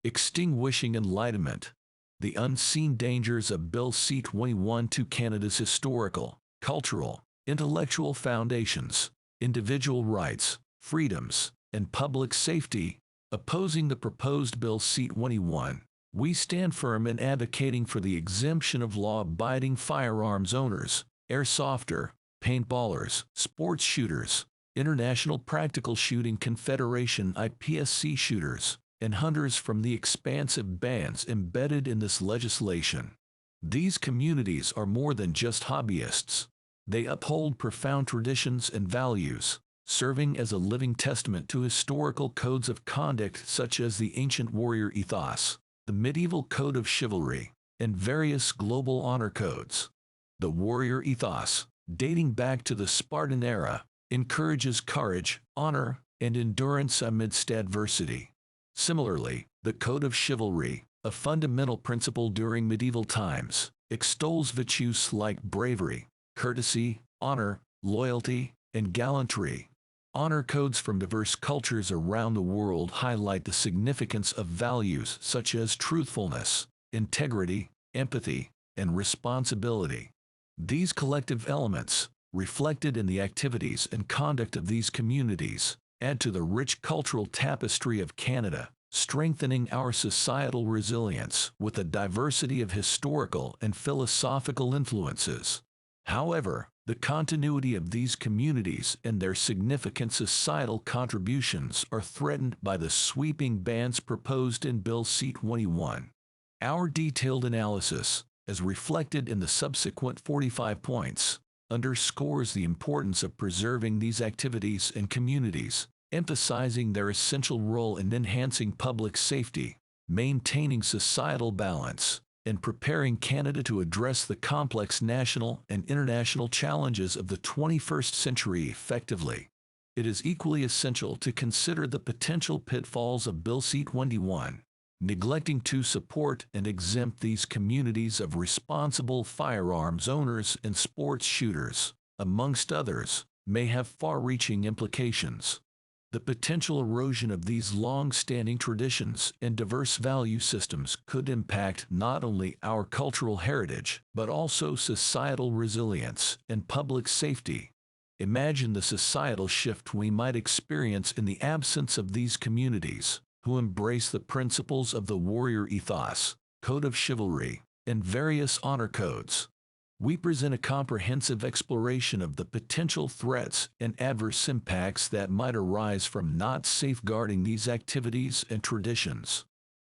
Extinguishing Enlightenment. The Unseen Dangers of Bill C-21 to Canada's Historical, Cultural, Intellectual Foundations, Individual Rights, Freedoms, and Public Safety. Opposing the proposed Bill C-21, we stand firm in advocating for the exemption of law-abiding firearms owners, airsofter, paintballers, sports shooters, International Practical Shooting Confederation IPSC shooters, and hunters from the expansive bans embedded in this legislation. These communities are more than just hobbyists. They uphold profound traditions and values, serving as a living testament to historical codes of conduct such as the ancient Warrior Ethos, the medieval Code of Chivalry, and various global honor codes. The Warrior Ethos, dating back to the Spartan era, encourages courage, honor, and endurance amidst adversity. Similarly, the Code of Chivalry, a fundamental principle during medieval times, extols virtues like bravery, courtesy, honor, loyalty, and gallantry. Honor codes from diverse cultures around the world highlight the significance of values such as truthfulness, integrity, empathy, and responsibility. These collective elements, reflected in the activities and conduct of these communities, add to the rich cultural tapestry of Canada, strengthening our societal resilience with a diversity of historical and philosophical influences. However, the continuity of these communities and their significant societal contributions are threatened by the sweeping bans proposed in Bill C-21. Our detailed analysis, as reflected in the subsequent 45 points, underscores the importance of preserving these activities and communities, emphasizing their essential role in enhancing public safety, maintaining societal balance, and preparing Canada to address the complex national and international challenges of the 21st century effectively. It is equally essential to consider the potential pitfalls of Bill C-21. Neglecting to support and exempt these communities of responsible firearms owners and sports shooters, amongst others, may have far-reaching implications. The potential erosion of these long-standing traditions and diverse value systems could impact not only our cultural heritage, but also societal resilience and public safety. Imagine the societal shift we might experience in the absence of these communities, who embrace the principles of the Warrior Ethos, Code of Chivalry, and various honor codes. We present a comprehensive exploration of the potential threats and adverse impacts that might arise from not safeguarding these activities and traditions.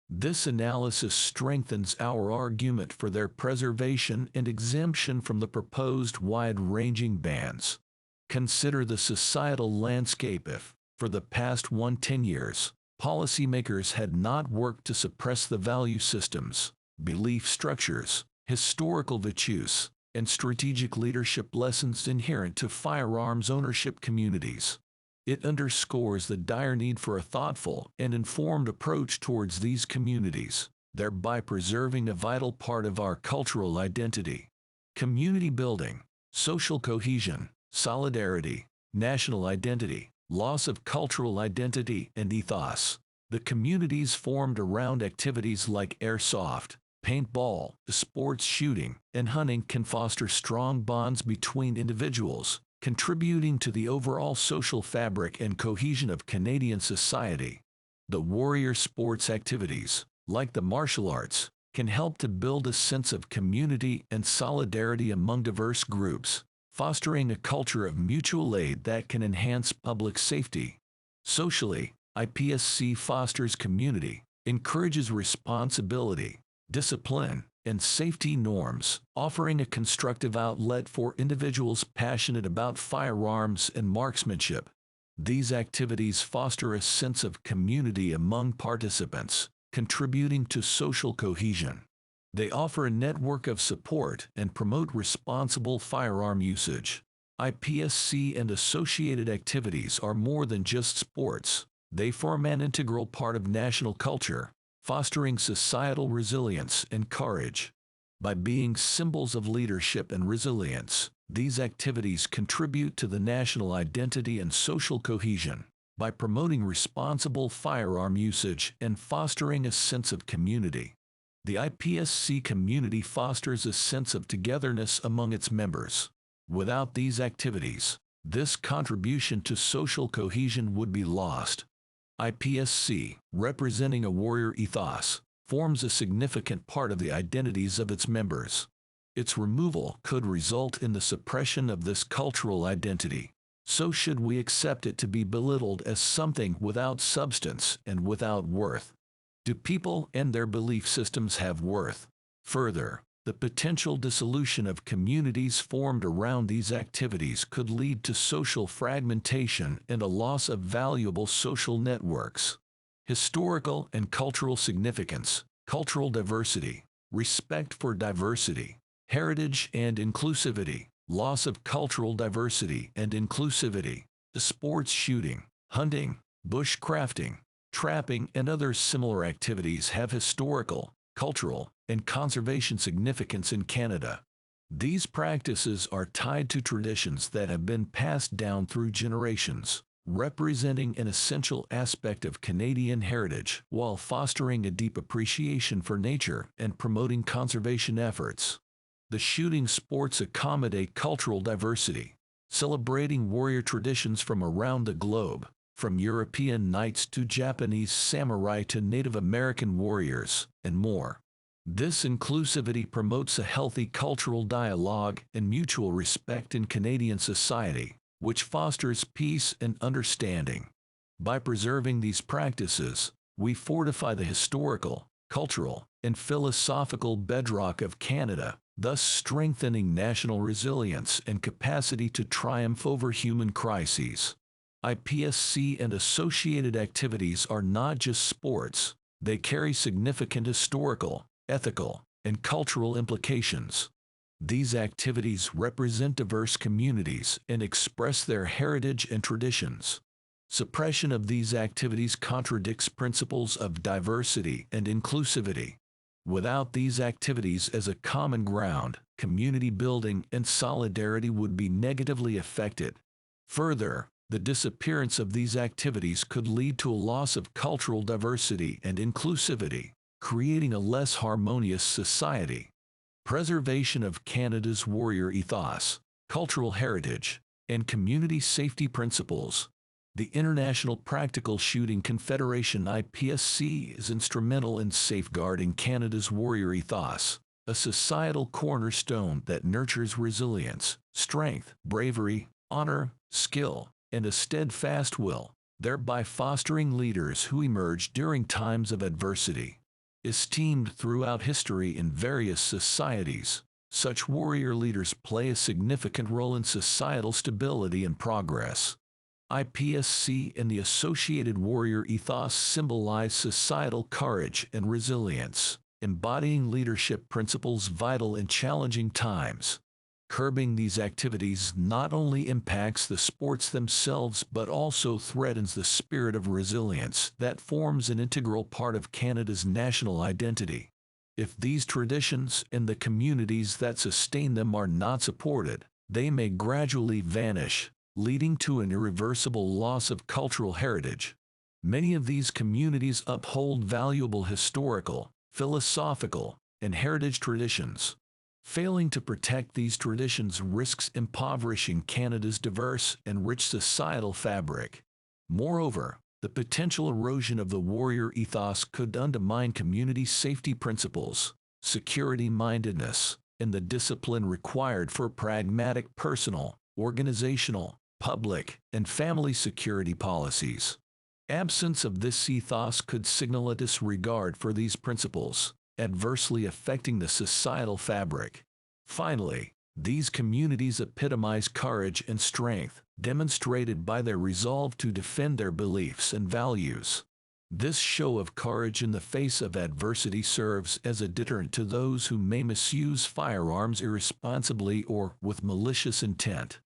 This analysis strengthens our argument for their preservation and exemption from the proposed wide-ranging bans. Consider the societal landscape if, for the past 110 years, policymakers had not worked to suppress the value systems, belief structures, historical virtues, and strategic leadership lessons inherent to firearms ownership communities. It underscores the dire need for a thoughtful and informed approach towards these communities, thereby preserving a vital part of our cultural identity. Community building, social cohesion, solidarity, national identity, loss of cultural identity and ethos. The communities formed around activities like airsoft, paintball, sports shooting, and hunting can foster strong bonds between individuals, contributing to the overall social fabric and cohesion of Canadian society. The warrior sports activities, like the martial arts, can help to build a sense of community and solidarity among diverse groups, fostering a culture of mutual aid that can enhance public safety. Socially, IPSC fosters community, encourages responsibility, discipline, and safety norms, offering a constructive outlet for individuals passionate about firearms and marksmanship. These activities foster a sense of community among participants, contributing to social cohesion. They offer a network of support and promote responsible firearm usage. IPSC and associated activities are more than just sports. They form an integral part of national culture, fostering societal resilience and courage. By being symbols of leadership and resilience, these activities contribute to the national identity and social cohesion. by promoting responsible firearm usage and fostering a sense of community. The IPSC community fosters a sense of togetherness among its members. Without these activities, this contribution to social cohesion would be lost. IPSC, representing a warrior ethos, forms a significant part of the identities of its members. Its removal could result in the suppression of this cultural identity. So should we accept it to be belittled as something without substance and without worth? Do people and their belief systems have worth? Further, the potential dissolution of communities formed around these activities could lead to social fragmentation and a loss of valuable social networks. Historical and cultural significance, cultural diversity, respect for diversity, heritage and inclusivity, loss of cultural diversity and inclusivity, sports shooting, hunting, bushcrafting, trapping and other similar activities have historical, cultural, and conservation significance in Canada. These practices are tied to traditions that have been passed down through generations, representing an essential aspect of Canadian heritage while fostering a deep appreciation for nature and promoting conservation efforts. The shooting sports accommodate cultural diversity, celebrating warrior traditions from around the globe, from European knights to Japanese samurai to Native American warriors, and more. This inclusivity promotes a healthy cultural dialogue and mutual respect in Canadian society, which fosters peace and understanding. By preserving these practices, we fortify the historical, cultural, and philosophical bedrock of Canada, thus strengthening national resilience and capacity to triumph over human crises. IPSC and associated activities are not just sports, they carry significant historical, ethical, and cultural implications. These activities represent diverse communities and express their heritage and traditions. Suppression of these activities contradicts principles of diversity and inclusivity. Without these activities as a common ground, community building and solidarity would be negatively affected. Further, the disappearance of these activities could lead to a loss of cultural diversity and inclusivity, creating a less harmonious society. Preservation of Canada's warrior ethos, cultural heritage, and community safety principles. The International Practical Shooting Confederation (IPSC) is instrumental in safeguarding Canada's warrior ethos, a societal cornerstone that nurtures resilience, strength, bravery, honor, skill, and a steadfast will, thereby fostering leaders who emerge during times of adversity. Esteemed throughout history in various societies, such warrior leaders play a significant role in societal stability and progress. IPSC and the associated warrior ethos symbolize societal courage and resilience, embodying leadership principles vital in challenging times. Curbing these activities not only impacts the sports themselves but also threatens the spirit of resilience that forms an integral part of Canada's national identity. If these traditions and the communities that sustain them are not supported, they may gradually vanish, leading to an irreversible loss of cultural heritage. Many of these communities uphold valuable historical, philosophical, and heritage traditions. Failing to protect these traditions risks impoverishing Canada's diverse and rich societal fabric. Moreover, the potential erosion of the warrior ethos could undermine community safety principles, security-mindedness, and the discipline required for pragmatic personal, organizational, public, and family security policies. Absence of this ethos could signal a disregard for these principles, adversely affecting the societal fabric. Finally, these communities epitomize courage and strength, demonstrated by their resolve to defend their beliefs and values. This show of courage in the face of adversity serves as a deterrent to those who may misuse firearms irresponsibly or with malicious intent.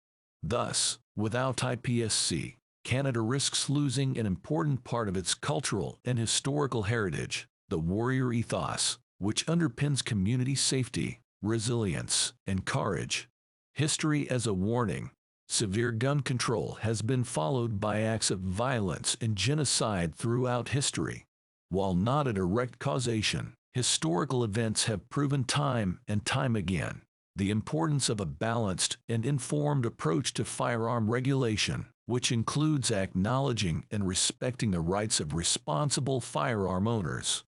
Thus, without IPSC, Canada risks losing an important part of its cultural and historical heritage, the warrior ethos, which underpins community safety, resilience, and courage. History as a warning. Severe gun control has been followed by acts of violence and genocide throughout history. While not a direct causation, historical events have proven time and time again the importance of a balanced and informed approach to firearm regulation, which includes acknowledging and respecting the rights of responsible firearm owners.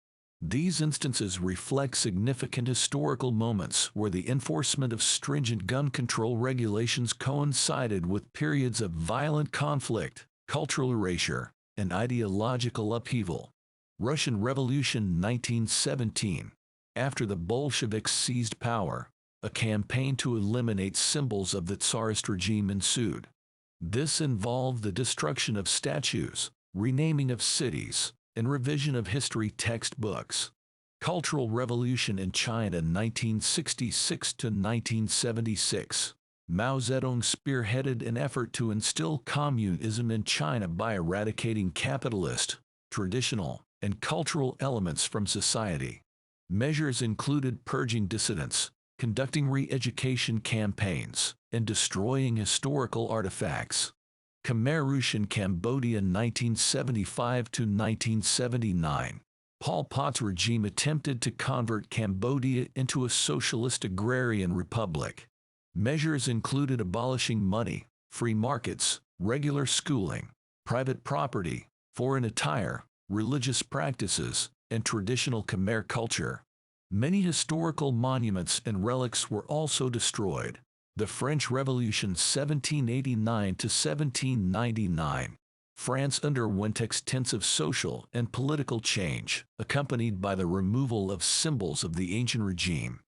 These instances reflect significant historical moments where the enforcement of stringent gun control regulations coincided with periods of violent conflict, cultural erasure, and ideological upheaval. Russian Revolution 1917. After the Bolsheviks seized power, a campaign to eliminate symbols of the Tsarist regime ensued. This involved the destruction of statues, renaming of cities, and revision of history textbooks. Cultural Revolution in China 1966 to 1976. Mao Zedong spearheaded an effort to instill communism in China by eradicating capitalist, traditional, and cultural elements from society. Measures included purging dissidents, conducting re-education campaigns, and destroying historical artifacts. Khmer Rouge in Cambodia 1975 to 1979. Pol Pot's regime attempted to convert Cambodia into a socialist agrarian republic. Measures included abolishing money, free markets, regular schooling, private property, foreign attire, religious practices, and traditional Khmer culture. Many historical monuments and relics were also destroyed. The French Revolution 1789 to 1799. France underwent extensive social and political change, accompanied by the removal of symbols of the ancient regime.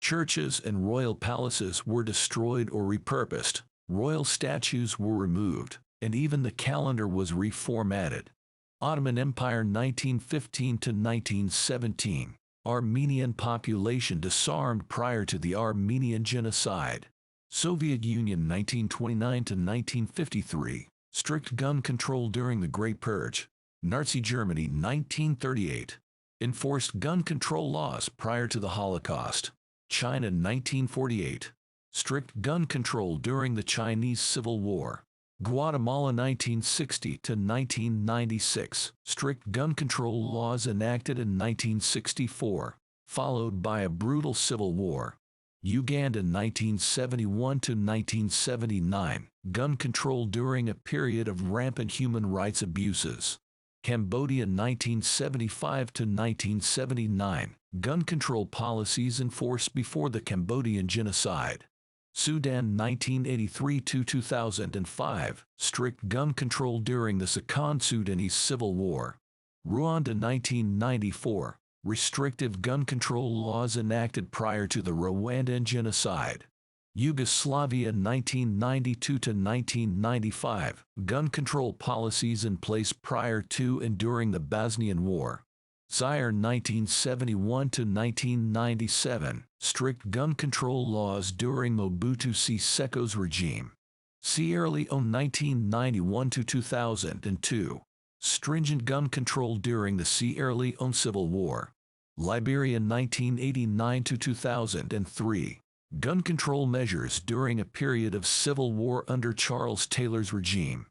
Churches and royal palaces were destroyed or repurposed, royal statues were removed, and even the calendar was reformatted. Ottoman Empire 1915 to 1917. Armenian population disarmed prior to the Armenian Genocide. Soviet Union 1929 to 1953. Strict gun control during the Great Purge. Nazi Germany 1938. Enforced gun control laws prior to the Holocaust. China 1948. Strict gun control during the Chinese Civil War. Guatemala 1960 to 1996. Strict gun control laws enacted in 1964, followed by a brutal civil war. Uganda 1971 to 1979. Gun control during a period of rampant human rights abuses. Cambodia 1975 to 1979. Gun control policies enforced before the Cambodian Genocide. Sudan 1983 to 2005. Strict gun control during the Second Sudanese Civil War. Rwanda 1994. Restrictive gun control laws enacted prior to the Rwandan Genocide. Yugoslavia 1992 to 1995. Gun control policies in place prior to and during the Bosnian War. Zaire 1971 to 1997. Strict gun control laws during Mobutu Seseko's regime. Sierra Leone 1991 to 2002. Stringent gun control during the Sierra Leone Civil War. Liberia 1989 to 2003. Gun control measures during a period of civil war under Charles Taylor's regime.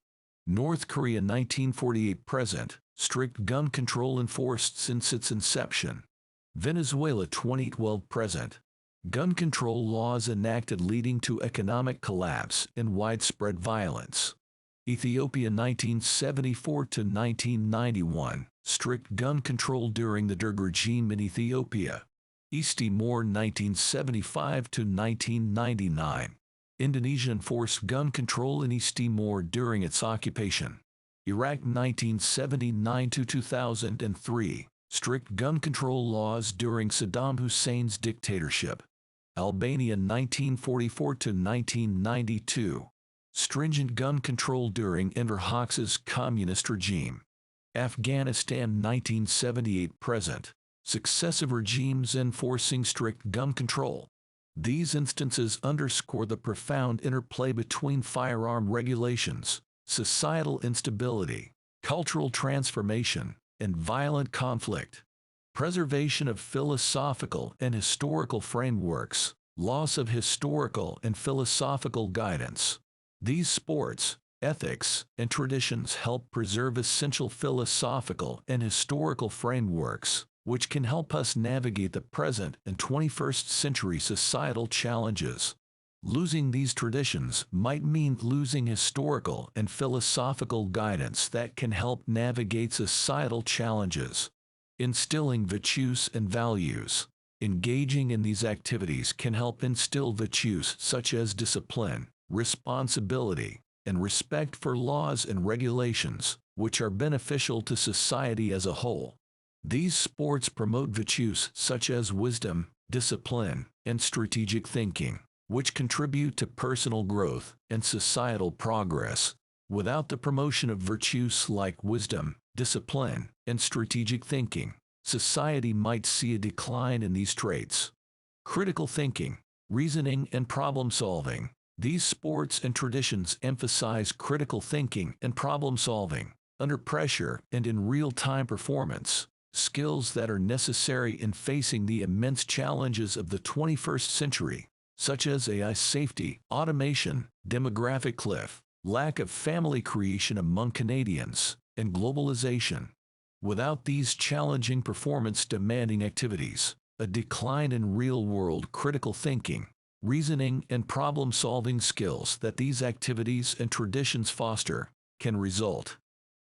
North Korea 1948 present. Strict gun control enforced since its inception. Venezuela 2012 present. Gun control laws enacted leading to economic collapse and widespread violence. Ethiopia 1974 to 1991. Strict gun control during the Derg regime in Ethiopia. East Timor 1975 to 1999. Indonesia enforced gun control in East Timor during its occupation. Iraq 1979 to 2003. Strict gun control laws during Saddam Hussein's dictatorship. Albania 1944 to 1992. Stringent gun control during Enver Hoxha's communist regime. Afghanistan 1978 present. Successive regimes enforcing strict gun control. These instances underscore the profound interplay between firearm regulations, societal instability, cultural transformation, and violent conflict. Preservation of philosophical and historical frameworks, loss of historical and philosophical guidance. These sports, ethics, and traditions help preserve essential philosophical and historical frameworks, which can help us navigate the present and 21st century societal challenges. Losing these traditions might mean losing historical and philosophical guidance that can help navigate societal challenges. Instilling virtues and values. Engaging in these activities can help instill virtues such as discipline, responsibility, and respect for laws and regulations, which are beneficial to society as a whole. These sports promote virtues such as wisdom, discipline, and strategic thinking, which contribute to personal growth and societal progress. Without the promotion of virtues like wisdom, discipline, and strategic thinking, society might see a decline in these traits. Critical thinking, reasoning, and problem solving. These sports and traditions emphasize critical thinking and problem solving under pressure and in real-time performance, skills that are necessary in facing the immense challenges of the 21st century, such as AI safety, automation, demographic cliff, lack of family creation among Canadians, and globalization. Without these challenging performance-demanding activities, a decline in real-world critical thinking, reasoning, and problem-solving skills that these activities and traditions foster can result.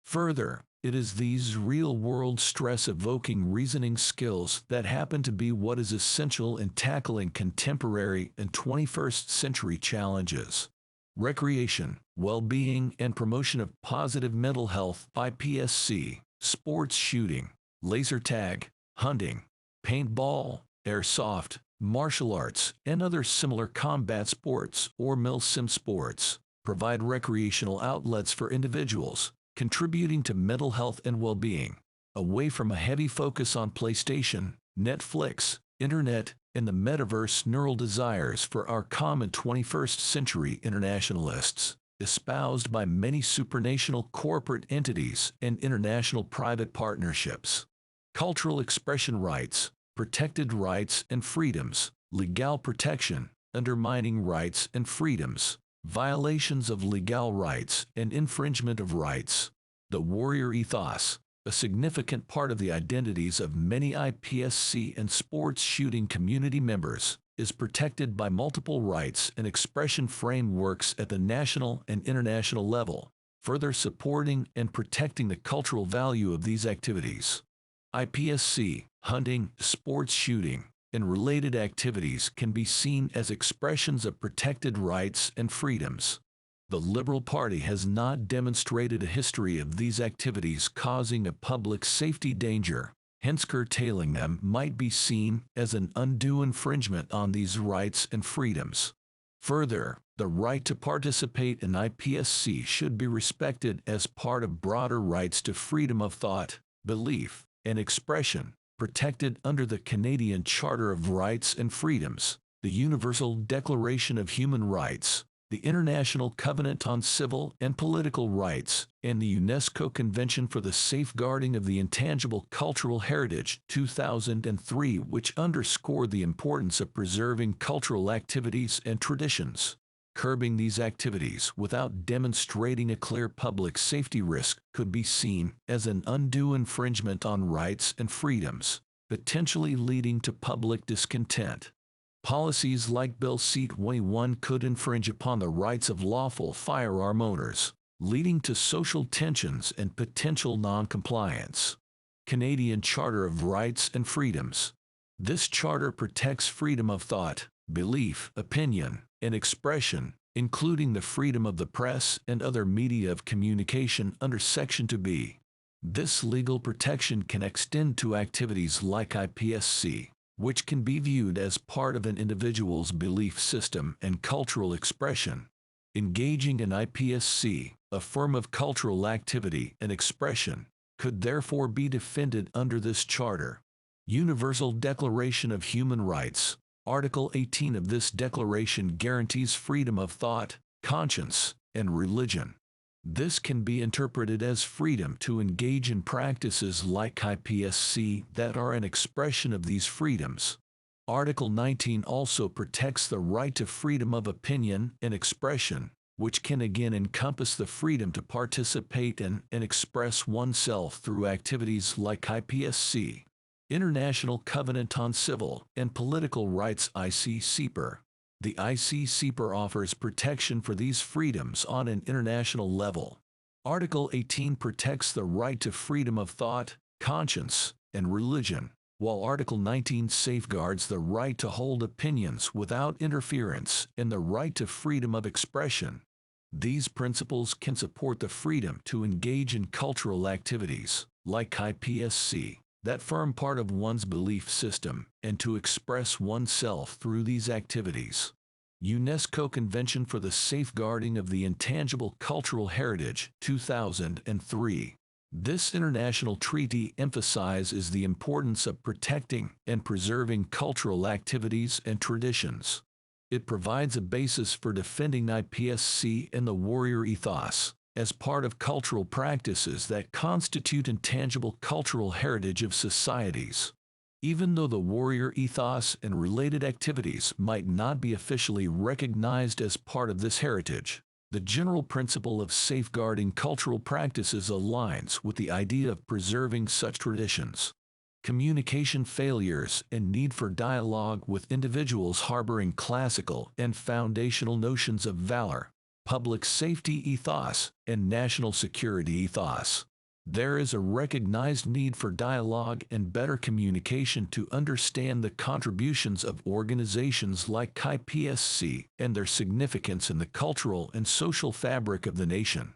Further, it is these real-world stress-evoking reasoning skills that happen to be what is essential in tackling contemporary and 21st century challenges. Recreation, well-being, and promotion of positive mental health. IPSC, sports shooting, laser tag, hunting, paintball, airsoft, martial arts, and other similar combat sports or mil-sim sports provide recreational outlets for individuals, contributing to mental health and well-being, away from a heavy focus on PlayStation, Netflix, internet, and the metaverse. Neural desires for our common 21st century internationalists, espoused by many supranational corporate entities and international private partnerships. Cultural expression rights, protected rights and freedoms, legal protection, undermining rights and freedoms, violations of legal rights and infringement of rights. The warrior ethos, a significant part of the identities of many IPSC and sports shooting community members, is protected by multiple rights and expression frameworks at the national and international level, further supporting and protecting the cultural value of these activities. IPSC, hunting, sports shooting, and related activities can be seen as expressions of protected rights and freedoms. The Liberal Party has not demonstrated a history of these activities causing a public safety danger, hence curtailing them might be seen as an undue infringement on these rights and freedoms. Further, the right to participate in IPSC should be respected as part of broader rights to freedom of thought, belief, and expression, protected under the Canadian Charter of Rights and Freedoms, the Universal Declaration of Human Rights, the International Covenant on Civil and Political Rights, and the UNESCO Convention for the Safeguarding of the Intangible Cultural Heritage 2003, which underscore the importance of preserving cultural activities and traditions. Curbing these activities without demonstrating a clear public safety risk could be seen as an undue infringement on rights and freedoms, potentially leading to public discontent. Policies like Bill C-21 could infringe upon the rights of lawful firearm owners, leading to social tensions and potential non-compliance. Canadian Charter of Rights and Freedoms. This charter protects freedom of thought, belief, opinion, and expression, including the freedom of the press and other media of communication under Section 2B. This legal protection can extend to activities like IPSC, which can be viewed as part of an individual's belief system and cultural expression. Engaging in IPSC, a form of cultural activity and expression, could therefore be defended under this charter. Universal Declaration of Human Rights. Article 18 of this declaration guarantees freedom of thought, conscience, and religion. This can be interpreted as freedom to engage in practices like IPSC that are an expression of these freedoms. Article 19 also protects the right to freedom of opinion and expression, which can again encompass the freedom to participate in and express oneself through activities like IPSC, International Covenant on Civil and Political Rights ICCPR. The ICCPR offers protection for these freedoms on an international level. Article 18 protects the right to freedom of thought, conscience, and religion, while Article 19 safeguards the right to hold opinions without interference and the right to freedom of expression. These principles can support the freedom to engage in cultural activities, like IPSC, that form part of one's belief system, and to express oneself through these activities. UNESCO Convention for the Safeguarding of the Intangible Cultural Heritage, 2003. This international treaty emphasizes the importance of protecting and preserving cultural activities and traditions. It provides a basis for defending IPSC and the warrior ethos as part of cultural practices that constitute intangible cultural heritage of societies. Even though the warrior ethos and related activities might not be officially recognized as part of this heritage, the general principle of safeguarding cultural practices aligns with the idea of preserving such traditions. Communication failures and need for dialogue with individuals harboring classical and foundational notions of valor, public safety ethos, and national security ethos. There is a recognized need for dialogue and better communication to understand the contributions of organizations like IPSC and their significance in the cultural and social fabric of the nation.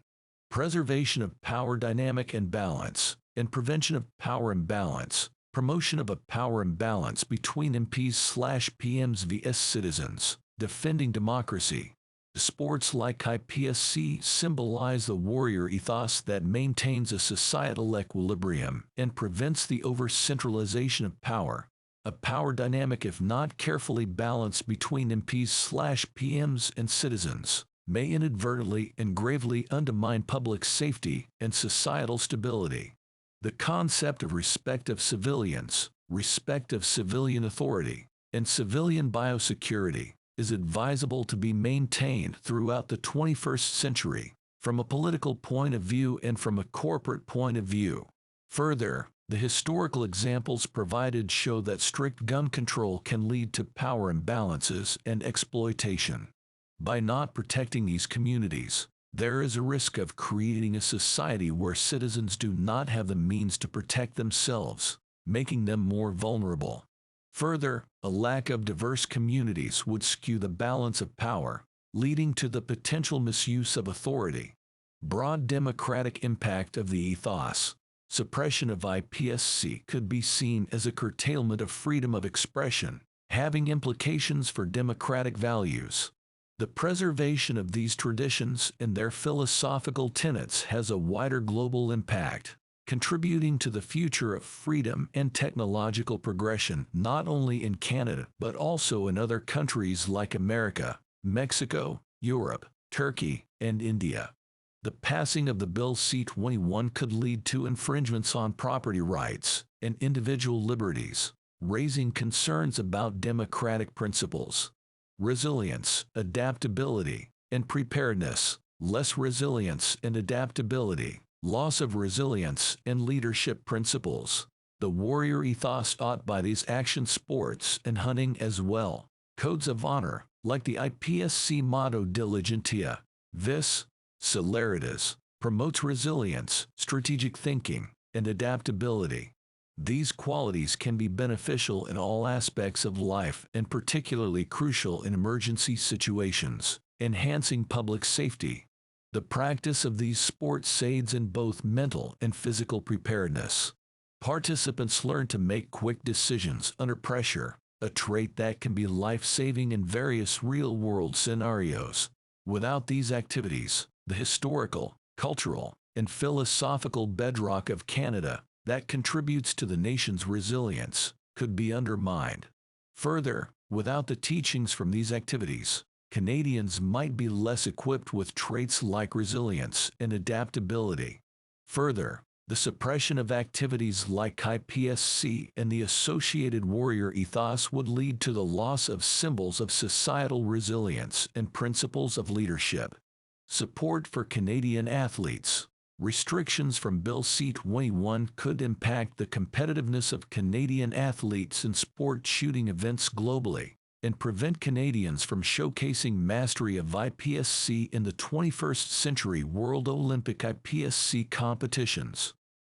Preservation of power dynamic and balance, and prevention of power imbalance, promotion of a power imbalance between MPs/PMs vs citizens, defending democracy. Sports like IPSC symbolize the warrior ethos that maintains a societal equilibrium and prevents the over-centralization of power. A power dynamic, if not carefully balanced between MPs/PMs and citizens, may inadvertently and gravely undermine public safety and societal stability. The concept of respect of civilians, respect of civilian authority, and civilian biosecurity is advisable to be maintained throughout the 21st century, from a political point of view and from a corporate point of view. Further, the historical examples provided show that strict gun control can lead to power imbalances and exploitation. By not protecting these communities, there is a risk of creating a society where citizens do not have the means to protect themselves, making them more vulnerable. Further, a lack of diverse communities would skew the balance of power, leading to the potential misuse of authority. Broad democratic impact of the ethos. Suppression of IPSC could be seen as a curtailment of freedom of expression, having implications for democratic values. The preservation of these traditions and their philosophical tenets has a wider global impact, contributing to the future of freedom and technological progression not only in Canada but also in other countries like America, Mexico, Europe, Turkey, and India. The passing of the Bill C-21 could lead to infringements on property rights and individual liberties, raising concerns about democratic principles. Resilience, adaptability, and preparedness. Less resilience and adaptability. Loss of resilience and leadership principles. The warrior ethos taught by these action sports and hunting as well. Codes of honor, like the IPSC motto Diligentia, vis celeritas, promotes resilience, strategic thinking, and adaptability. These qualities can be beneficial in all aspects of life and particularly crucial in emergency situations, enhancing public safety. The practice of these sports aids in both mental and physical preparedness. Participants learn to make quick decisions under pressure, a trait that can be life-saving in various real-world scenarios. Without these activities, the historical, cultural, and philosophical bedrock of Canada that contributes to the nation's resilience could be undermined. Further, without the teachings from these activities, Canadians might be less equipped with traits like resilience and adaptability. Further, the suppression of activities like IPSC and the associated warrior ethos would lead to the loss of symbols of societal resilience and principles of leadership. Support for Canadian athletes. Restrictions from Bill C-21 could impact the competitiveness of Canadian athletes in sport shooting events globally and prevent Canadians from showcasing mastery of IPSC in the 21st Century World Olympic IPSC competitions.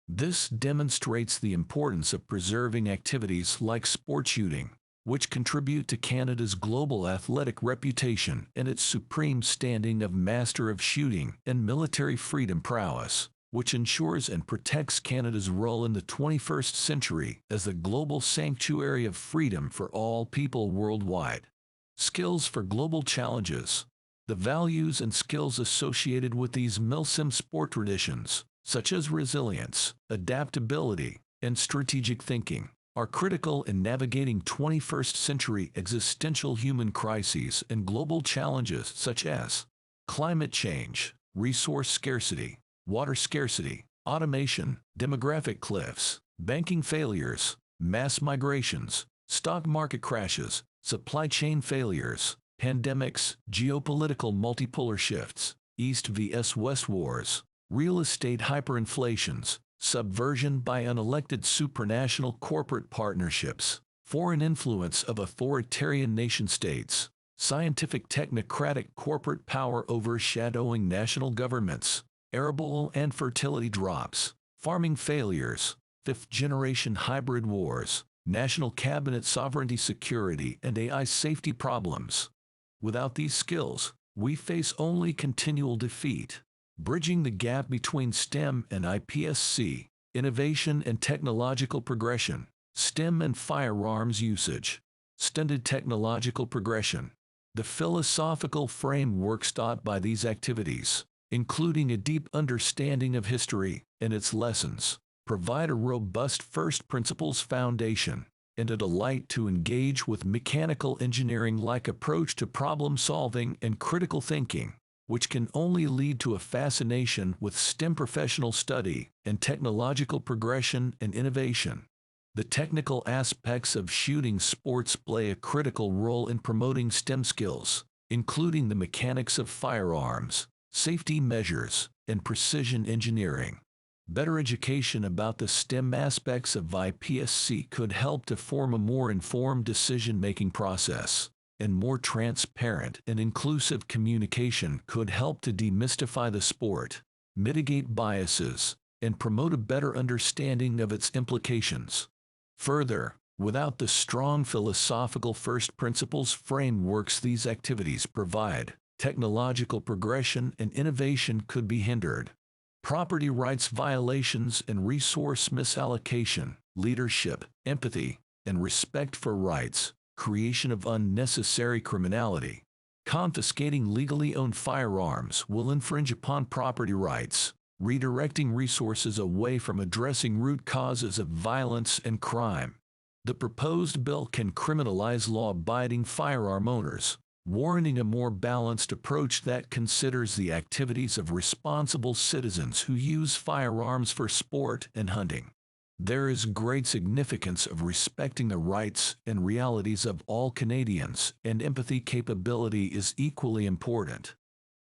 This demonstrates the importance of preserving activities like sport shooting, which contribute to Canada's global athletic reputation and its supreme standing of master of shooting and military freedom prowess, which ensures and protects Canada's role in the 21st century as the global sanctuary of freedom for all people worldwide. Skills for global challenges. The values and skills associated with these milsim sport traditions, such as resilience, adaptability, and strategic thinking, are critical in navigating 21st century existential human crises and global challenges such as climate change, resource scarcity, water scarcity, automation, demographic cliffs, banking failures, mass migrations, stock market crashes, supply chain failures, pandemics, geopolitical multipolar shifts, East vs West wars, real estate hyperinflations, subversion by unelected supranational corporate partnerships, foreign influence of authoritarian nation-states, scientific technocratic corporate power overshadowing national governments, arable and fertility drops, farming failures, fifth-generation hybrid wars, national cabinet sovereignty security and AI safety problems. Without these skills, we face only continual defeat. Bridging the gap between STEM and IPSC, innovation and technological progression, STEM and firearms usage, stunted technological progression. The philosophical frameworks taught by these activities, including a deep understanding of history and its lessons, provide a robust first principles foundation and a delight to engage with mechanical engineering-like approach to problem solving and critical thinking, which can only lead to a fascination with STEM professional study and technological progression and innovation. The technical aspects of shooting sports play a critical role in promoting STEM skills, including the mechanics of firearms, safety measures, and precision engineering. Better education about the STEM aspects of IPSC could help to form a more informed decision-making process, and more transparent and inclusive communication could help to demystify the sport, mitigate biases, and promote a better understanding of its implications. Further, without the strong philosophical first principles frameworks these activities provide, technological progression and innovation could be hindered. Property rights violations and resource misallocation, leadership, empathy, and respect for rights, creation of unnecessary criminality. Confiscating legally owned firearms will infringe upon property rights, redirecting resources away from addressing root causes of violence and crime. The proposed bill can criminalize law-abiding firearm owners, warranting a more balanced approach that considers the activities of responsible citizens who use firearms for sport and hunting. There is great significance of respecting the rights and realities of all Canadians, and empathy capability is equally important.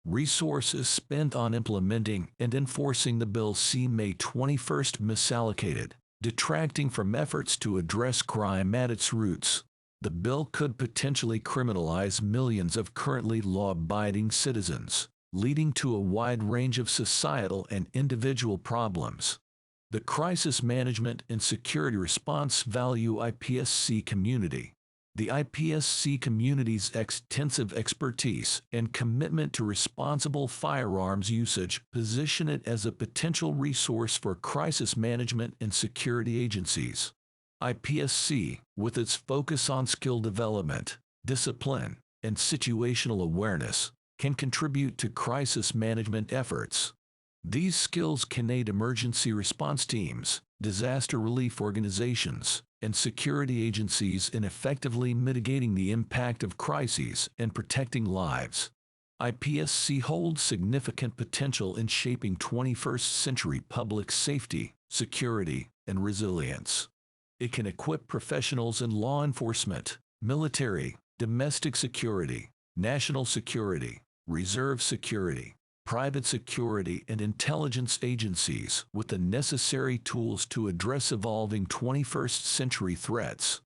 Resources spent on implementing and enforcing the bill seem May 21st misallocated, detracting from efforts to address crime at its roots. The bill could potentially criminalize millions of currently law-abiding citizens, leading to a wide range of societal and individual problems. The Crisis Management and Security Response Value IPSC community. The IPSC community's extensive expertise and commitment to responsible firearms usage position it as a potential resource for crisis management and security agencies. IPSC, with its focus on skill development, discipline, and situational awareness, can contribute to crisis management efforts. These skills can aid emergency response teams, disaster relief organizations, and security agencies in effectively mitigating the impact of crises and protecting lives. IPSC holds significant potential in shaping 21st century public safety, security, and resilience. It can equip professionals in law enforcement, military, domestic security, national security, reserve security, private security and intelligence agencies with the necessary tools to address evolving 21st century threats.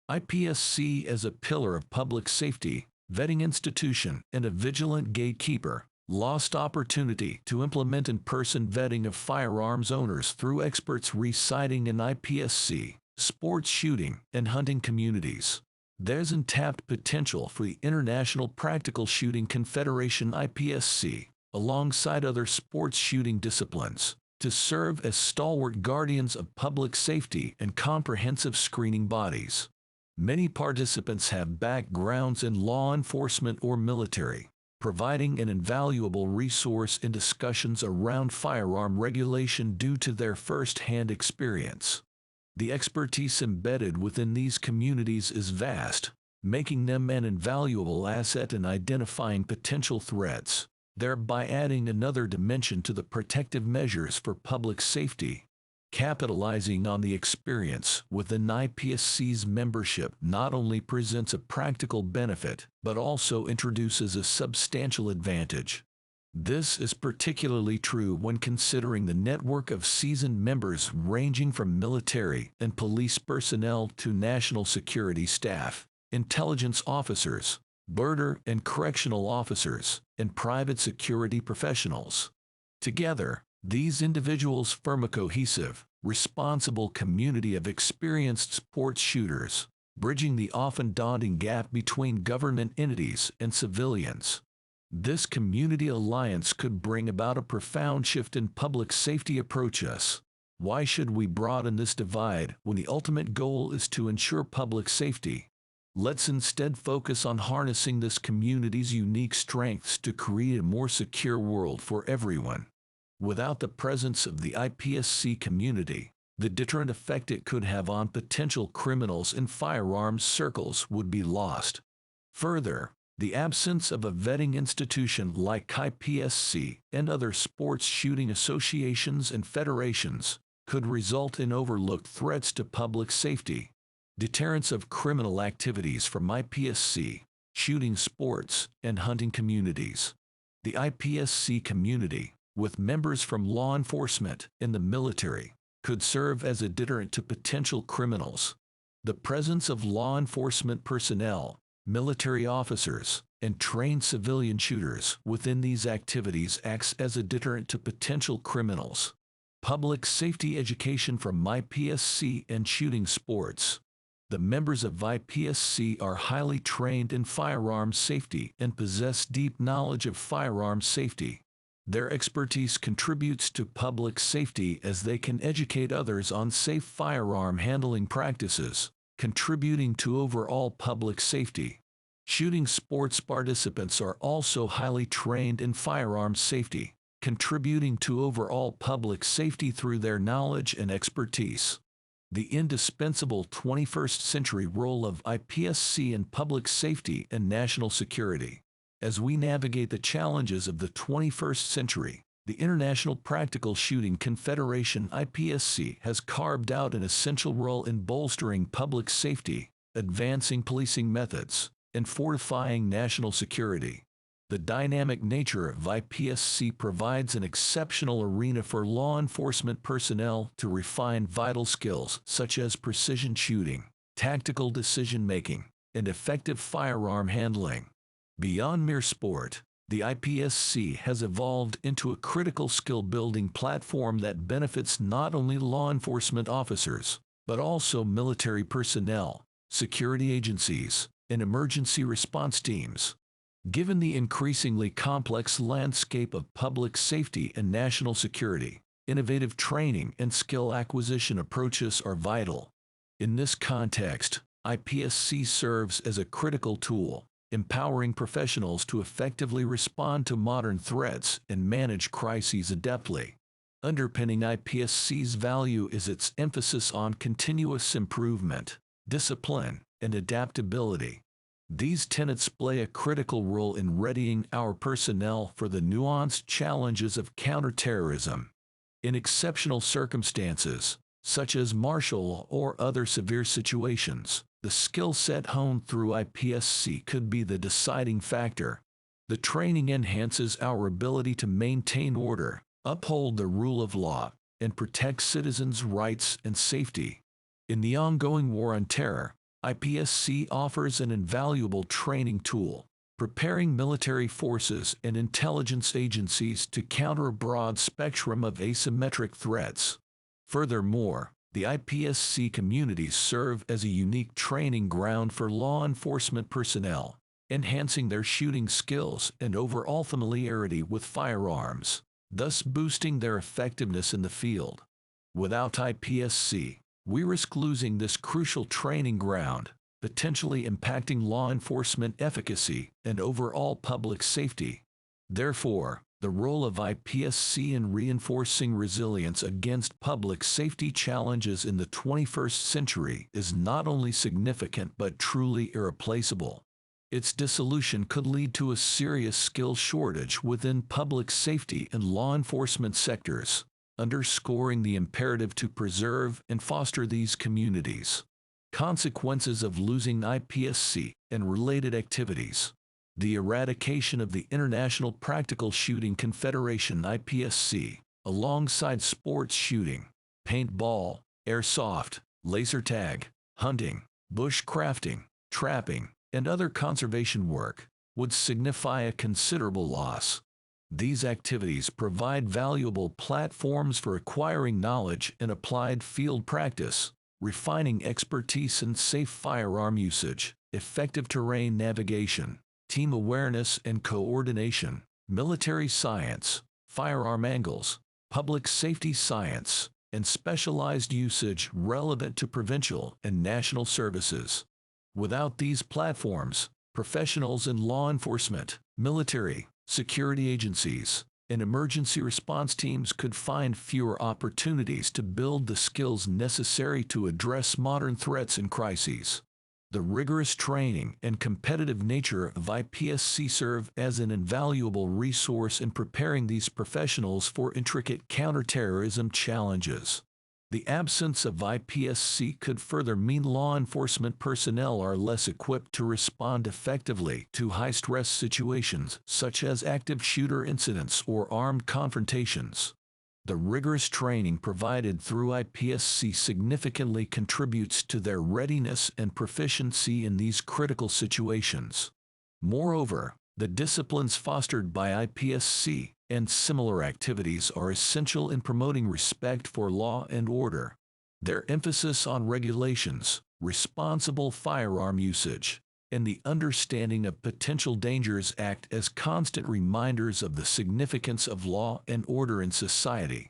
IPSC as a pillar of public safety, vetting institution, and a vigilant gatekeeper, lost opportunity to implement in-person vetting of firearms owners through experts residing in IPSC, sports shooting, and hunting communities. There's untapped potential for the International Practical Shooting Confederation IPSC, alongside other sports shooting disciplines, to serve as stalwart guardians of public safety and comprehensive screening bodies. Many participants have backgrounds in law enforcement or military, providing an invaluable resource in discussions around firearm regulation due to their first-hand experience. The expertise embedded within these communities is vast, making them an invaluable asset in identifying potential threats, thereby adding another dimension to the protective measures for public safety. Capitalizing on the experience within IPSC's membership not only presents a practical benefit, but also introduces a substantial advantage. This is particularly true when considering the network of seasoned members ranging from military and police personnel to national security staff, intelligence officers, border and correctional officers, and private security professionals. Together, these individuals form a cohesive, responsible community of experienced sports shooters, bridging the often daunting gap between government entities and civilians. This community alliance could bring about a profound shift in public safety approaches. Why should we broaden this divide when the ultimate goal is to ensure public safety? Let's instead focus on harnessing this community's unique strengths to create a more secure world for everyone. Without the presence of the IPSC community, the deterrent effect it could have on potential criminals in firearms circles would be lost. Further, the absence of a vetting institution like IPSC and other sports shooting associations and federations could result in overlooked threats to public safety. Deterrence of criminal activities from IPSC, shooting sports, and hunting communities. The IPSC community, with members from law enforcement and the military, could serve as a deterrent to potential criminals. The presence of law enforcement personnel, military officers, and trained civilian shooters within these activities acts as a deterrent to potential criminals. Public safety education from IPSC and shooting sports. The members of IPSC are highly trained in firearms safety and possess deep knowledge of firearms safety. Their expertise contributes to public safety as they can educate others on safe firearm handling practices, contributing to overall public safety. Shooting sports participants are also highly trained in firearms safety, contributing to overall public safety through their knowledge and expertise. The indispensable 21st century role of IPSC in public safety and national security. As we navigate the challenges of the 21st century, the International Practical Shooting Confederation IPSC has carved out an essential role in bolstering public safety, advancing policing methods, and fortifying national security. The dynamic nature of IPSC provides an exceptional arena for law enforcement personnel to refine vital skills such as precision shooting, tactical decision-making, and effective firearm handling. Beyond mere sport, the IPSC has evolved into a critical skill-building platform that benefits not only law enforcement officers, but also military personnel, security agencies, and emergency response teams. Given the increasingly complex landscape of public safety and national security, innovative training and skill acquisition approaches are vital. In this context, IPSC serves as a critical tool, empowering professionals to effectively respond to modern threats and manage crises adeptly. Underpinning IPSC's value is its emphasis on continuous improvement, discipline, and adaptability. These tenets play a critical role in readying our personnel for the nuanced challenges of counterterrorism. In exceptional circumstances, such as martial law or other severe situations, the skill set honed through IPSC could be the deciding factor. The training enhances our ability to maintain order, uphold the rule of law, and protect citizens' rights and safety. In the ongoing war on terror, IPSC offers an invaluable training tool, preparing military forces and intelligence agencies to counter a broad spectrum of asymmetric threats. Furthermore, the IPSC communities serve as a unique training ground for law enforcement personnel, enhancing their shooting skills and overall familiarity with firearms, thus boosting their effectiveness in the field. Without IPSC, we risk losing this crucial training ground, potentially impacting law enforcement efficacy and overall public safety. Therefore, the role of IPSC in reinforcing resilience against public safety challenges in the 21st century is not only significant but truly irreplaceable. Its dissolution could lead to a serious skill shortage within public safety and law enforcement sectors, underscoring the imperative to preserve and foster these communities. Consequences of losing IPSC and related activities. The eradication of the International Practical Shooting Confederation (IPSC), alongside sports shooting, paintball, airsoft, laser tag, hunting, bushcrafting, trapping, and other conservation work, would signify a considerable loss. These activities provide valuable platforms for acquiring knowledge and applied field practice, refining expertise in safe firearm usage, effective terrain navigation, team awareness and coordination, military science, firearm angles, public safety science, and specialized usage relevant to provincial and national services. Without these platforms, professionals in law enforcement, military, security agencies, and emergency response teams could find fewer opportunities to build the skills necessary to address modern threats and crises. The rigorous training and competitive nature of IPSC serve as an invaluable resource in preparing these professionals for intricate counterterrorism challenges. The absence of IPSC could further mean law enforcement personnel are less equipped to respond effectively to high-stress situations such as active shooter incidents or armed confrontations. The rigorous training provided through IPSC significantly contributes to their readiness and proficiency in these critical situations. Moreover, the disciplines fostered by IPSC and similar activities are essential in promoting respect for law and order. Their emphasis on regulations, responsible firearm usage, and the understanding of potential dangers act as constant reminders of the significance of law and order in society.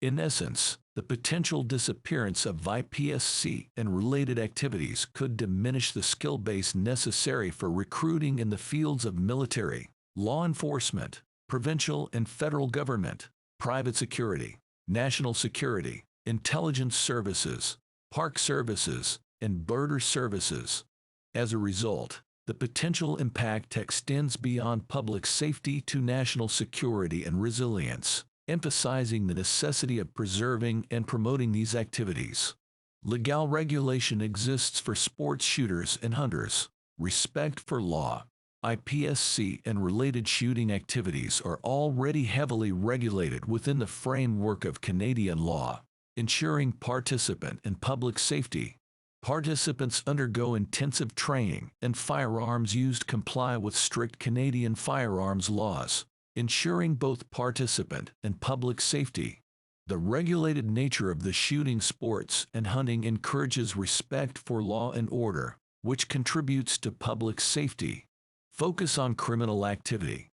In essence, the potential disappearance of IPSC and related activities could diminish the skill base necessary for recruiting in the fields of military, law enforcement, provincial and federal government, private security, national security, intelligence services, park services, and border services. As a result, the potential impact extends beyond public safety to national security and resilience, emphasizing the necessity of preserving and promoting these activities. Legal regulation exists for sports shooters and hunters. Respect for law, IPSC, and related shooting activities are already heavily regulated within the framework of Canadian law, ensuring participant and public safety. Participants undergo intensive training, and firearms used comply with strict Canadian firearms laws, ensuring both participant and public safety. The regulated nature of the shooting sports and hunting encourages respect for law and order, which contributes to public safety. Focus on criminal activity.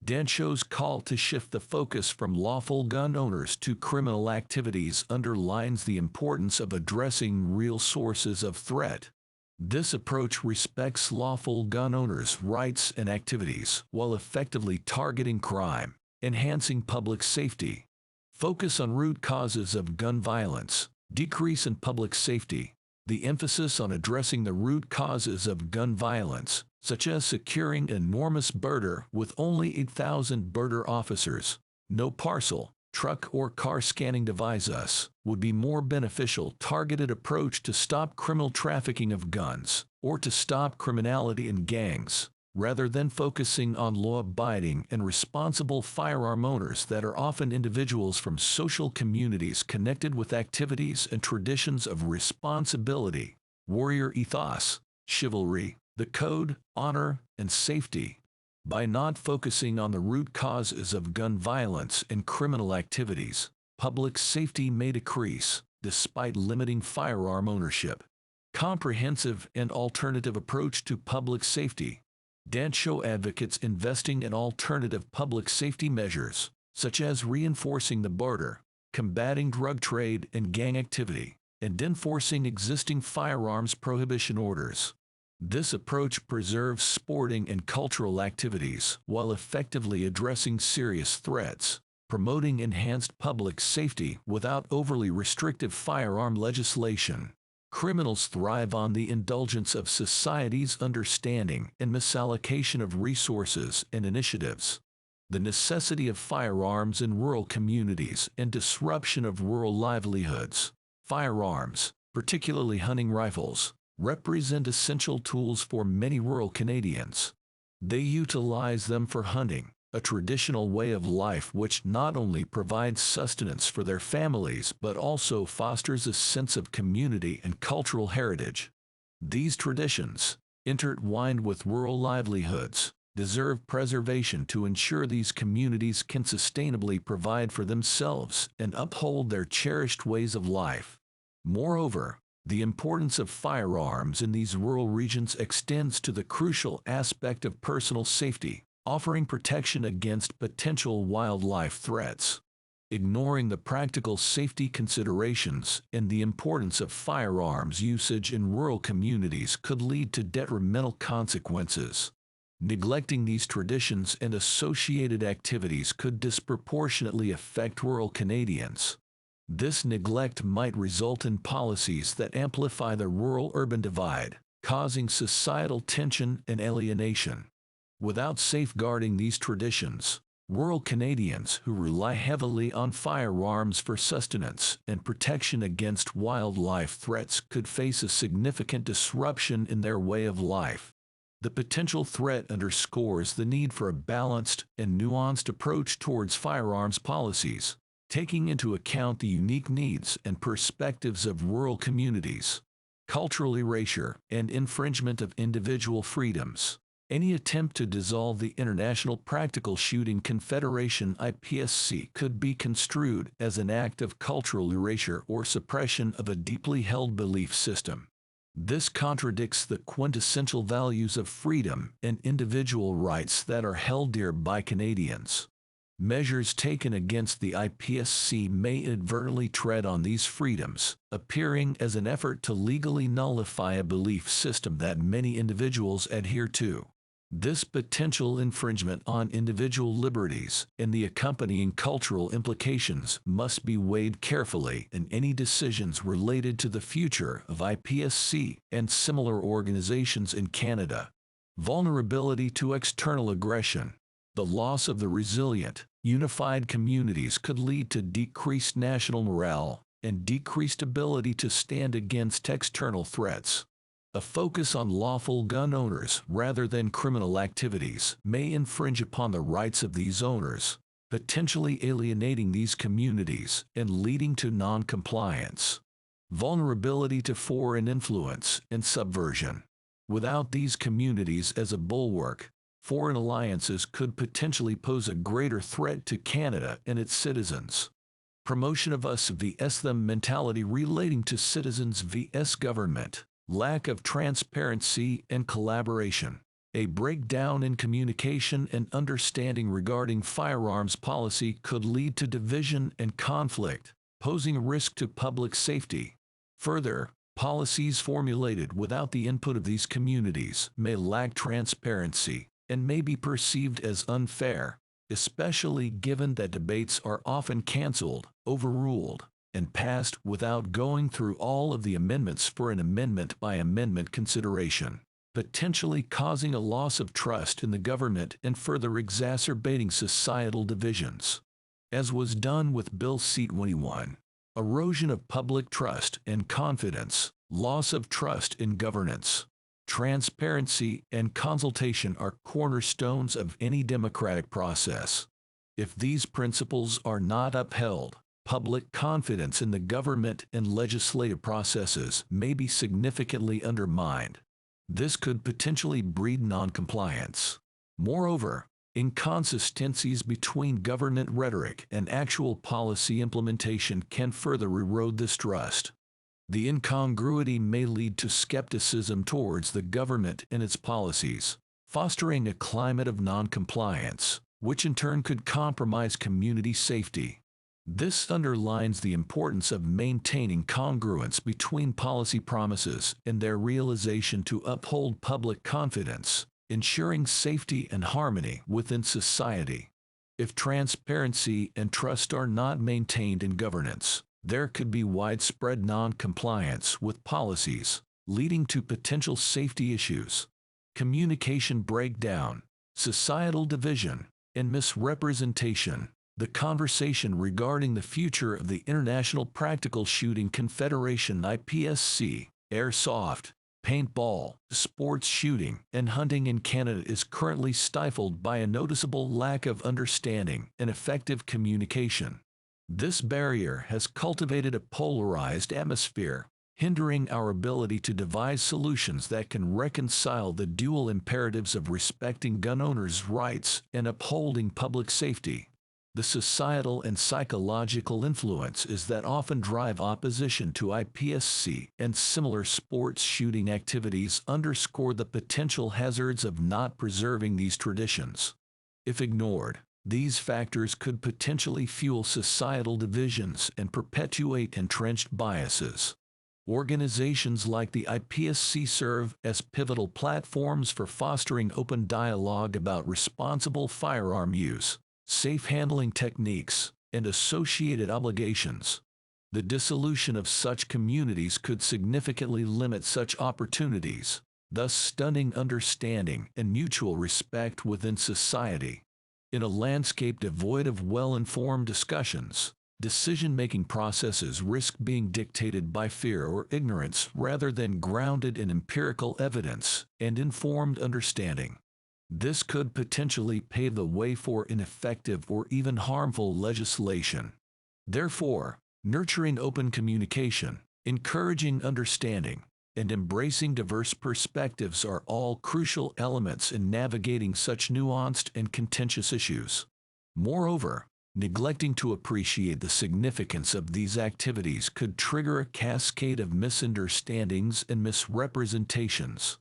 Dancho's call to shift the focus from lawful gun owners to criminal activities underlines the importance of addressing real sources of threat. This approach respects lawful gun owners' rights and activities while effectively targeting crime, enhancing public safety. Focus on root causes of gun violence, decrease in public safety. The emphasis on addressing the root causes of gun violence, such as securing enormous border with only 8,000 border officers, no parcel, truck or car scanning devices, would be more beneficial targeted approach to stop criminal trafficking of guns, or to stop criminality in gangs. rather than focusing on law-abiding and responsible firearm owners that are often individuals from social communities connected with activities and traditions of responsibility, warrior ethos, chivalry, the code, honor, and safety. By not focusing on the root causes of gun violence and criminal activities, public safety may decrease, despite limiting firearm ownership. Comprehensive and alternative approach to public safety. Dancho advocates investing in alternative public safety measures, such as reinforcing the barter, combating drug trade and gang activity, and enforcing existing firearms prohibition orders. This approach preserves sporting and cultural activities while effectively addressing serious threats, promoting enhanced public safety without overly restrictive firearm legislation. Criminals thrive on the indulgence of society's understanding and misallocation of resources and initiatives. The necessity of firearms in rural communities and disruption of rural livelihoods. Firearms, particularly hunting rifles, represent essential tools for many rural Canadians. They utilize them for hunting, a traditional way of life which not only provides sustenance for their families but also fosters a sense of community and cultural heritage. These traditions, intertwined with rural livelihoods, deserve preservation to ensure these communities can sustainably provide for themselves and uphold their cherished ways of life. Moreover, the importance of firearms in these rural regions extends to the crucial aspect of personal safety, offering protection against potential wildlife threats. Ignoring the practical safety considerations and the importance of firearms usage in rural communities could lead to detrimental consequences. Neglecting these traditions and associated activities could disproportionately affect rural Canadians. This neglect might result in policies that amplify the rural-urban divide, causing societal tension and alienation. Without safeguarding these traditions, rural Canadians who rely heavily on firearms for sustenance and protection against wildlife threats could face a significant disruption in their way of life. The potential threat underscores the need for a balanced and nuanced approach towards firearms policies, taking into account the unique needs and perspectives of rural communities. Cultural erasure and infringement of individual freedoms. Any attempt to dissolve the International Practical Shooting Confederation (IPSC) could be construed as an act of cultural erasure or suppression of a deeply held belief system. This contradicts the quintessential values of freedom and individual rights that are held dear by Canadians. Measures taken against the IPSC may inadvertently tread on these freedoms, appearing as an effort to legally nullify a belief system that many individuals adhere to. This potential infringement on individual liberties and the accompanying cultural implications must be weighed carefully in any decisions related to the future of IPSC and similar organizations in Canada. Vulnerability to external aggression. The loss of the resilient, unified communities could lead to decreased national morale and decreased ability to stand against external threats. A focus on lawful gun owners rather than criminal activities may infringe upon the rights of these owners, potentially alienating these communities and leading to non-compliance. Vulnerability to foreign influence and subversion. Without these communities as a bulwark, foreign alliances could potentially pose a greater threat to Canada and its citizens. Promotion of us vs them mentality relating to citizens vs government. Lack of transparency and collaboration. A breakdown in communication and understanding regarding firearms policy could lead to division and conflict, posing a risk to public safety. Further, policies formulated without the input of these communities may lack transparency and may be perceived as unfair, especially given that debates are often cancelled, overruled, and passed without going through all of the amendments for an amendment-by-amendment consideration, potentially causing a loss of trust in the government and further exacerbating societal divisions. As was done with Bill C-21, erosion of public trust and confidence, loss of trust in governance. Transparency and consultation are cornerstones of any democratic process. If these principles are not upheld, public confidence in the government and legislative processes may be significantly undermined. This could potentially breed noncompliance. Moreover, inconsistencies between government rhetoric and actual policy implementation can further erode this trust. The incongruity may lead to skepticism towards the government and its policies, fostering a climate of noncompliance, which in turn could compromise community safety. This underlines the importance of maintaining congruence between policy promises and their realization to uphold public confidence, ensuring safety and harmony within society. If transparency and trust are not maintained in governance, there could be widespread non-compliance with policies, leading to potential safety issues, communication breakdown, societal division, and misrepresentation. The conversation regarding the future of the International Practical Shooting Confederation (IPSC), airsoft, paintball, sports shooting, and hunting in Canada is currently stifled by a noticeable lack of understanding and effective communication. This barrier has cultivated a polarized atmosphere, hindering our ability to devise solutions that can reconcile the dual imperatives of respecting gun owners' rights and upholding public safety. The societal and psychological influences that often drive opposition to IPSC and similar sports shooting activities underscore the potential hazards of not preserving these traditions. If ignored, these factors could potentially fuel societal divisions and perpetuate entrenched biases. Organizations like the IPSC serve as pivotal platforms for fostering open dialogue about responsible firearm use, safe handling techniques, and associated obligations. The dissolution of such communities could significantly limit such opportunities, thus stunning understanding and mutual respect within society. In a landscape devoid of well-informed discussions, decision-making processes risk being dictated by fear or ignorance rather than grounded in empirical evidence and informed understanding. This could potentially pave the way for ineffective or even harmful legislation. Therefore, nurturing open communication, encouraging understanding, and embracing diverse perspectives are all crucial elements in navigating such nuanced and contentious issues. Moreover, neglecting to appreciate the significance of these activities could trigger a cascade of misunderstandings and misrepresentations.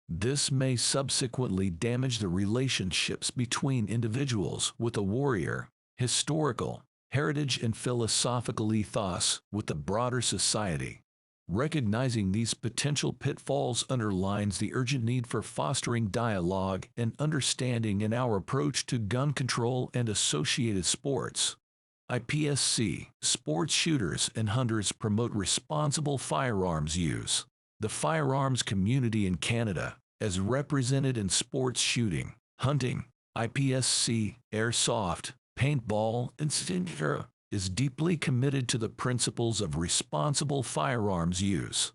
This may subsequently damage the relationships between individuals with a warrior, historical, heritage and philosophical ethos with the broader society. Recognizing these potential pitfalls underlines the urgent need for fostering dialogue and understanding in our approach to gun control and associated sports. IPSC, sports shooters and hunters promote responsible firearms use. The firearms community in Canada, as represented in sports shooting, hunting, IPSC, airsoft, paintball, etc., is deeply committed to the principles of responsible firearms use.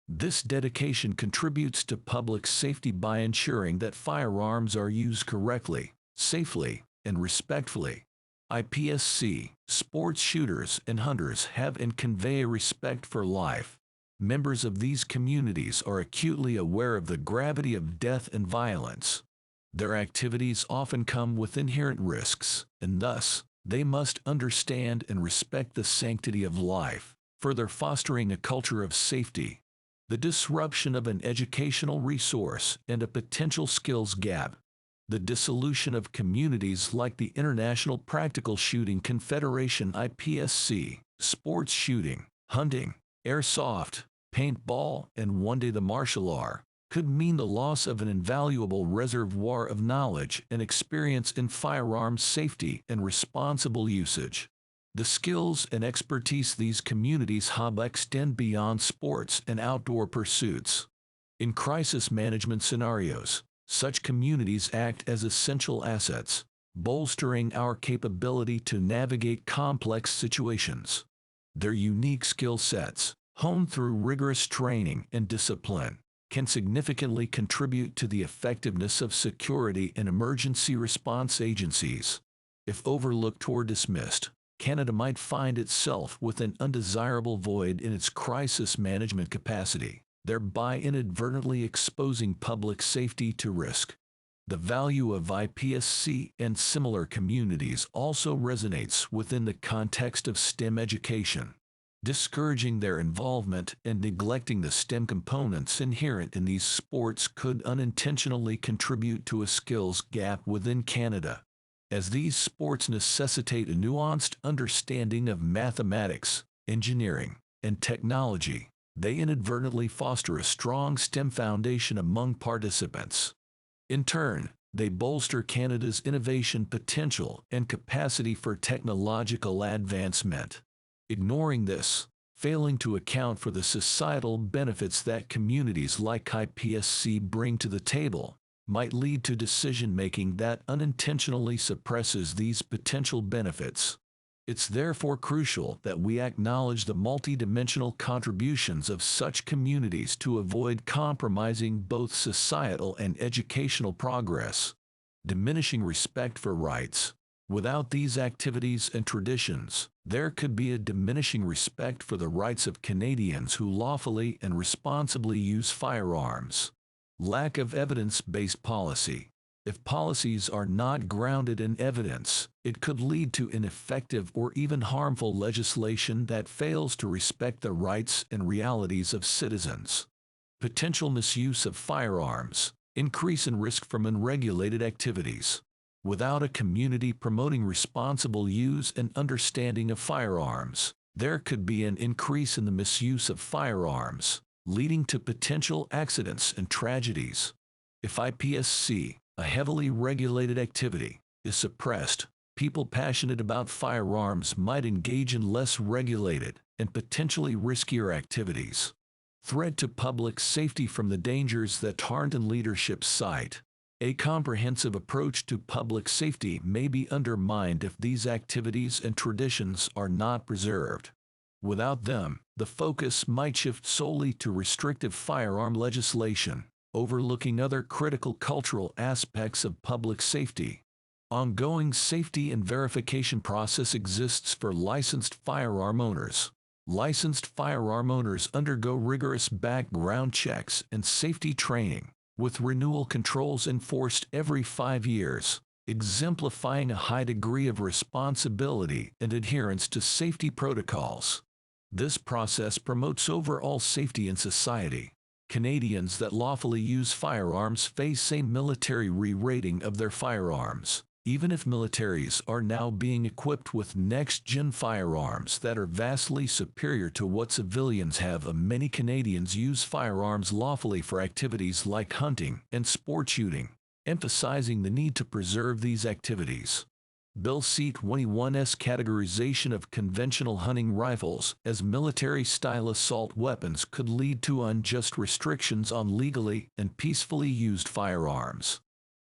This dedication contributes to public safety by ensuring that firearms are used correctly, safely, and respectfully. IPSC, sports shooters and hunters have and convey respect for life. Members of these communities are acutely aware of the gravity of death and violence. Their activities often come with inherent risks, and thus, they must understand and respect the sanctity of life, further fostering a culture of safety. The disruption of an educational resource and a potential skills gap. The dissolution of communities like the International Practical Shooting Confederation (IPSC), sports shooting, hunting, airsoft, paintball, and one day the martial art, could mean the loss of an invaluable reservoir of knowledge and experience in firearms safety and responsible usage. The skills and expertise these communities have extend beyond sports and outdoor pursuits. In crisis management scenarios, such communities act as essential assets, bolstering our capability to navigate complex situations. Their unique skill sets, honed through rigorous training and discipline, can significantly contribute to the effectiveness of security and emergency response agencies. If overlooked or dismissed, Canada might find itself with an undesirable void in its crisis management capacity, thereby inadvertently exposing public safety to risk. The value of IPSC and similar communities also resonates within the context of STEM education. Discouraging their involvement and neglecting the STEM components inherent in these sports could unintentionally contribute to a skills gap within Canada, as these sports necessitate a nuanced understanding of mathematics, engineering, and technology. They inadvertently foster a strong STEM foundation among participants. In turn, they bolster Canada's innovation potential and capacity for technological advancement. Ignoring this, failing to account for the societal benefits that communities like IPSC bring to the table, might lead to decision-making that unintentionally suppresses these potential benefits. It's therefore crucial that we acknowledge the multidimensional contributions of such communities to avoid compromising both societal and educational progress. Diminishing respect for rights. Without these activities and traditions, there could be a diminishing respect for the rights of Canadians who lawfully and responsibly use firearms. Lack of evidence-based policy. If policies are not grounded in evidence, it could lead to ineffective or even harmful legislation that fails to respect the rights and realities of citizens. Potential misuse of firearms. Increase in risk from unregulated activities. Without a community promoting responsible use and understanding of firearms, there could be an increase in the misuse of firearms, leading to potential accidents and tragedies. If IPSC, a heavily regulated activity, is suppressed, people passionate about firearms might engage in less regulated and potentially riskier activities. Threat to public safety from the dangers that Tarleton leadership cite. A comprehensive approach to public safety may be undermined if these activities and traditions are not preserved. Without them, the focus might shift solely to restrictive firearm legislation, overlooking other critical cultural aspects of public safety. Ongoing safety and verification process exists for licensed firearm owners. Licensed firearm owners undergo rigorous background checks and safety training, with renewal controls enforced every 5 years, exemplifying a high degree of responsibility and adherence to safety protocols. This process promotes overall safety in society. Canadians that lawfully use firearms face a military re-rating of their firearms, even if militaries are now being equipped with next-gen firearms that are vastly superior to what civilians have. Many Canadians use firearms lawfully for activities like hunting and sport shooting, emphasizing the need to preserve these activities. Bill C-21's categorization of conventional hunting rifles as military-style assault weapons could lead to unjust restrictions on legally and peacefully used firearms.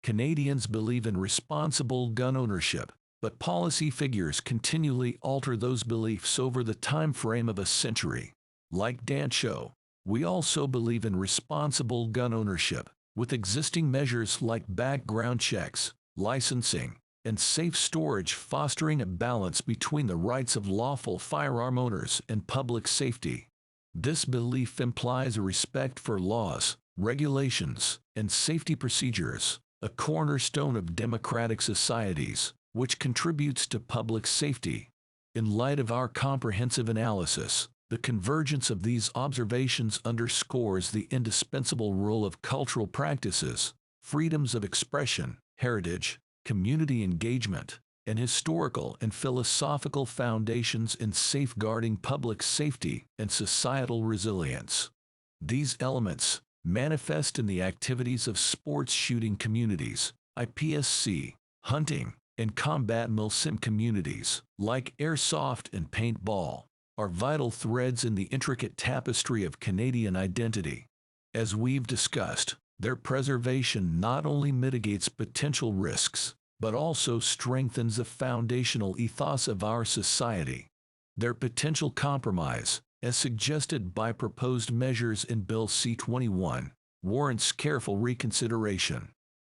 Canadians believe in responsible gun ownership, but policy figures continually alter those beliefs over the time frame of a century. Like Dancho, we also believe in responsible gun ownership, with existing measures like background checks, licensing, and safe storage fostering a balance between the rights of lawful firearm owners and public safety. This belief implies a respect for laws, regulations, and safety procedures, a cornerstone of democratic societies, which contributes to public safety. In light of our comprehensive analysis, the convergence of these observations underscores the indispensable role of cultural practices, freedoms of expression, heritage, community engagement, and historical and philosophical foundations in safeguarding public safety and societal resilience. These elements manifest in the activities of sports shooting communities, IPSC, hunting, and combat milsim communities, like airsoft and paintball, are vital threads in the intricate tapestry of Canadian identity. As we've discussed, their preservation not only mitigates potential risks, but also strengthens the foundational ethos of our society. Their potential compromise, as suggested by proposed measures in Bill C-21, warrants careful reconsideration.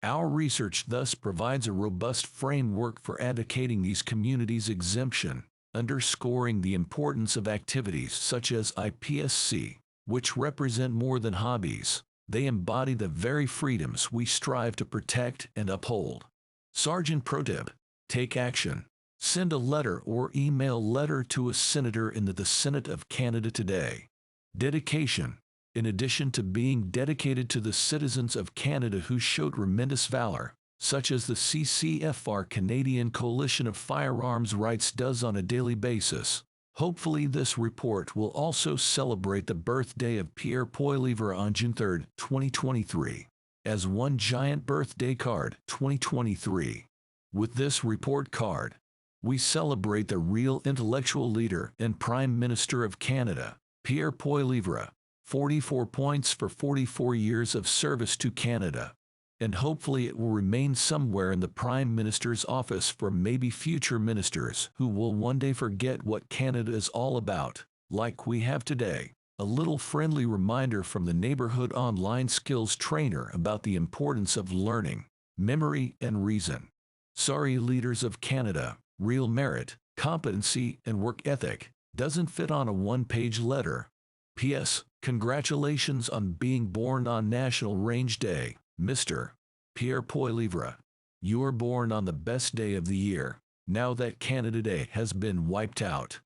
Our research thus provides a robust framework for advocating these communities' exemption, underscoring the importance of activities such as IPSC, which represent more than hobbies. They embody the very freedoms we strive to protect and uphold. Sergeant Pro Tip: take action. Send a letter or email letter to a senator in the Senate of Canada today. Dedication: in addition to being dedicated to the citizens of Canada who showed tremendous valor, such as the CCFR Canadian Coalition of Firearms Rights does on a daily basis, hopefully this report will also celebrate the birthday of Pierre Poilievre on June 3, 2023, as One Giant Birthday Card 2023. With this report card, we celebrate the real intellectual leader and Prime Minister of Canada, Pierre Poilievre, 44 points for 44 years of service to Canada. And hopefully it will remain somewhere in the Prime Minister's office for maybe future ministers who will one day forget what Canada is all about, like we have today. A little friendly reminder from the neighborhood online skills trainer about the importance of learning, memory, and reason. Sorry, leaders of Canada, real merit, competency, and work ethic doesn't fit on a one-page letter. P.S. Congratulations on being born on National Range Day, Mr. Pierre Poilievre. You were born on the best day of the year, now that Canada Day has been wiped out.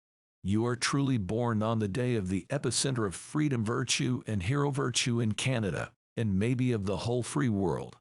You are truly born on the day of the epicenter of freedom virtue and hero virtue in Canada, and maybe of the whole free world.